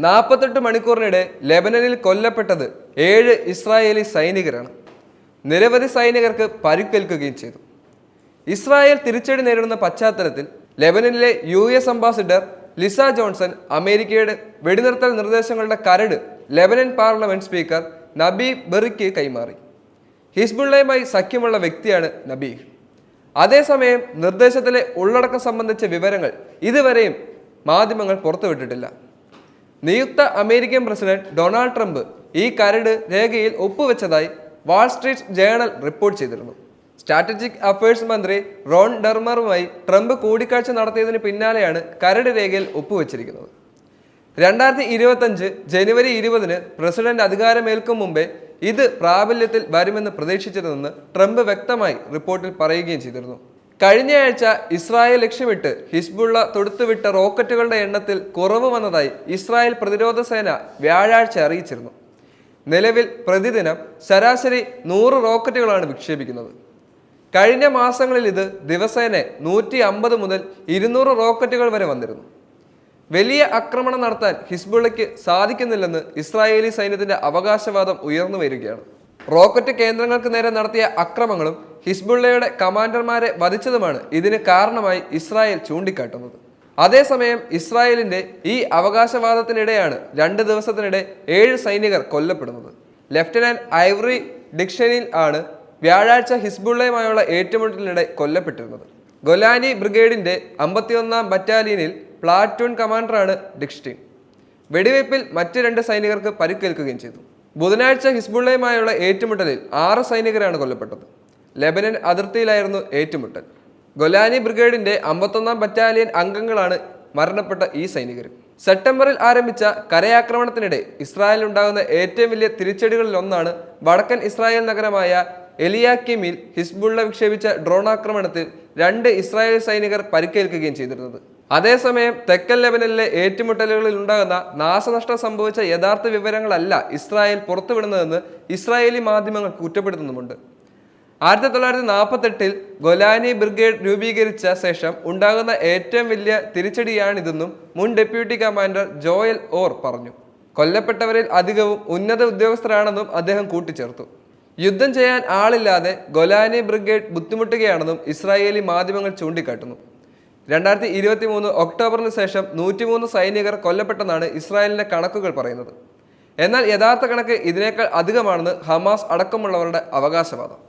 48 മണിക്കൂറിനിടെ ലെബനനിൽ കൊല്ലപ്പെട്ടത് 7 ഇസ്രായേലി സൈനികരാണ്. നിരവധി സൈനികർക്ക് പരിക്കേൽക്കുകയും ചെയ്തു. ഇസ്രായേൽ തിരിച്ചടി നേരിടുന്ന പശ്ചാത്തലത്തിൽ ലെബനനിലെ US അംബാസിഡർ ലിസ ജോൺസൺ അമേരിക്കയുടെ വെടിനിർത്തൽ നിർദ്ദേശങ്ങളുടെ കരട് ലെബനൻ പാർലമെന്റ് സ്പീക്കർ നബീഹ് ബെറിക്ക് കൈമാറി. ഹിസ്ബുള്ളയുമായി സഖ്യമുള്ള വ്യക്തിയാണ് നബീഹ്. അതേസമയം നിർദ്ദേശത്തിലെ ഉള്ളടക്കം സംബന്ധിച്ച വിവരങ്ങൾ ഇതുവരെയും മാധ്യമങ്ങൾ പുറത്തുവിട്ടിട്ടില്ല. നിയുക്ത അമേരിക്കൻ പ്രസിഡന്റ് ഡൊണാൾഡ് ട്രംപ് ഈ കരട് രേഖയിൽ ഒപ്പുവെച്ചതായി വാൾ സ്ട്രീറ്റ് ജേണൽ റിപ്പോർട്ട് ചെയ്തിരുന്നു. സ്ട്രാറ്റജിക് അഫയേഴ്സ് മന്ത്രി റോൺ ഡെർമറുമായി ട്രംപ് കൂടിക്കാഴ്ച നടത്തിയതിന് പിന്നാലെയാണ് കരട് രേഖയിൽ ഒപ്പുവെച്ചിരിക്കുന്നത്. 2025 ജനുവരി 20-ന് പ്രസിഡന്റ് അധികാരമേൽക്കും മുമ്പേ ഇത് പ്രാബല്യത്തിൽ വരുമെന്ന് പ്രതീക്ഷിച്ചിരുന്നെന്ന് ട്രംപ് വ്യക്തമായി റിപ്പോർട്ടിൽ പറയുകയും ചെയ്തിരുന്നു. കഴിഞ്ഞയാഴ്ച ഇസ്രായേൽ ലക്ഷ്യമിട്ട് ഹിസ്ബുള്ള തൊടുത്തുവിട്ട റോക്കറ്റുകളുടെ എണ്ണത്തിൽ കുറവ് വന്നതായി ഇസ്രായേൽ പ്രതിരോധ സേന വ്യാഴാഴ്ച അറിയിച്ചിരുന്നു. നിലവിൽ പ്രതിദിനം ശരാശരി 100 റോക്കറ്റുകളാണ് വിക്ഷേപിക്കുന്നത്. കഴിഞ്ഞ മാസങ്ങളിൽ ഇത് ദിവസേന 150 മുതൽ 200 റോക്കറ്റുകൾ വരെ വന്നിരുന്നു. വലിയ ആക്രമണം നടത്താൻ ഹിസ്ബുള്ളയ്ക്ക് സാധിക്കുന്നില്ലെന്ന് ഇസ്രായേലി സൈന്യത്തിന്റെ അവകാശവാദം ഉയർന്നു വരികയാണ്. റോക്കറ്റ് കേന്ദ്രങ്ങൾക്ക് നേരെ നടത്തിയ അക്രമങ്ങളും ഹിസ്ബുള്ളയുടെ കമാൻഡർമാരെ വധിച്ചതുമാണ് ഇതിന് കാരണമായി ഇസ്രായേൽ ചൂണ്ടിക്കാട്ടുന്നത്. അതേസമയം ഇസ്രായേലിന്റെ ഈ അവകാശവാദത്തിനിടെയാണ് 2 ദിവസത്തിനിടെ 7 സൈനികർ കൊല്ലപ്പെടുന്നത്. ലഫ്റ്റനന്റ് ഐവറി ഡിക്ഷനിൽ ആണ് വ്യാഴാഴ്ച ഹിസ്ബുള്ളയുമായുള്ള ഏറ്റുമുട്ടലിനിടെ കൊല്ലപ്പെട്ടിരുന്നത്. Golani ബ്രിഗേഡിന്റെ 51-ാം ബറ്റാലിയനിൽ platoon കമാൻഡറാണ് ഡിക്സ്റ്റിൻ. വെടിവയ്പിൽ മറ്റ് 2 സൈനികർക്ക് പരിക്കേൽക്കുകയും ചെയ്തു. ബുധനാഴ്ച ഹിസ്ബുള്ളയുമായുള്ള ഏറ്റുമുട്ടലിൽ 6 സൈനികരാണ് കൊല്ലപ്പെട്ടത്. ലെബനൻ അതിർത്തിയിലായിരുന്നു ഏറ്റുമുട്ടൽ. ഗൊലാനി ബ്രിഗേഡിന്റെ 51-ാം ബറ്റാലിയൻ അംഗങ്ങളാണ് മരണപ്പെട്ട ഈ സൈനികർ. സെപ്റ്റംബറിൽ ആരംഭിച്ച കരയാക്രമണത്തിനിടെ ഇസ്രായേലിനുണ്ടാകുന്ന ഏറ്റവും വലിയ തിരിച്ചടികളിലൊന്നാണ് വടക്കൻ ഇസ്രായേൽ നഗരമായ എലിയാക്കിമിൽ ഹിസ്ബുള്ള വിക്ഷേപിച്ച ഡ്രോൺ ആക്രമണത്തിൽ 2 ഇസ്രായേൽ സൈനികർ പരിക്കേൽക്കുകയും ചെയ്തിരുന്നത്. അതേസമയം തെക്കൻ ലെബനനിലെ ഏറ്റുമുട്ടലുകളിൽ ഉണ്ടാകുന്ന നാശനഷ്ടം സംഭവിച്ച യഥാർത്ഥ വിവരങ്ങളല്ല ഇസ്രായേൽ പുറത്തുവിടുന്നതെന്ന് ഇസ്രായേലി മാധ്യമങ്ങൾ കുറ്റപ്പെടുത്തുന്നുമുണ്ട്. 1948-ൽ ഗൊലാനി ബ്രിഗേഡ് രൂപീകരിച്ച ശേഷം ഉണ്ടാകുന്ന ഏറ്റവും വലിയ തിരിച്ചടിയാണിതെന്നും മുൻ ഡെപ്യൂട്ടി കമാൻഡർ ജോയൽ ഓർ പറഞ്ഞു. കൊല്ലപ്പെട്ടവരിൽ അധികവും ഉന്നത ഉദ്യോഗസ്ഥരാണെന്നും അദ്ദേഹം കൂട്ടിച്ചേർത്തു. യുദ്ധം ചെയ്യാൻ ആളില്ലാതെ ഗൊലാനി ബ്രിഗേഡ് ബുദ്ധിമുട്ടുകയാണെന്നും ഇസ്രായേലി മാധ്യമങ്ങൾ ചൂണ്ടിക്കാട്ടുന്നു. 2023 ഒക്ടോബറിന് ശേഷം 103 സൈനികർ കൊല്ലപ്പെട്ടെന്നാണ് ഇസ്രായേലിന്റെ കണക്കുകൾ പറയുന്നത്. എന്നാൽ യഥാർത്ഥ കണക്ക് ഇതിനേക്കാൾ അധികമാണെന്ന് ഹമാസ് അടക്കമുള്ളവരുടെ അവകാശവാദം.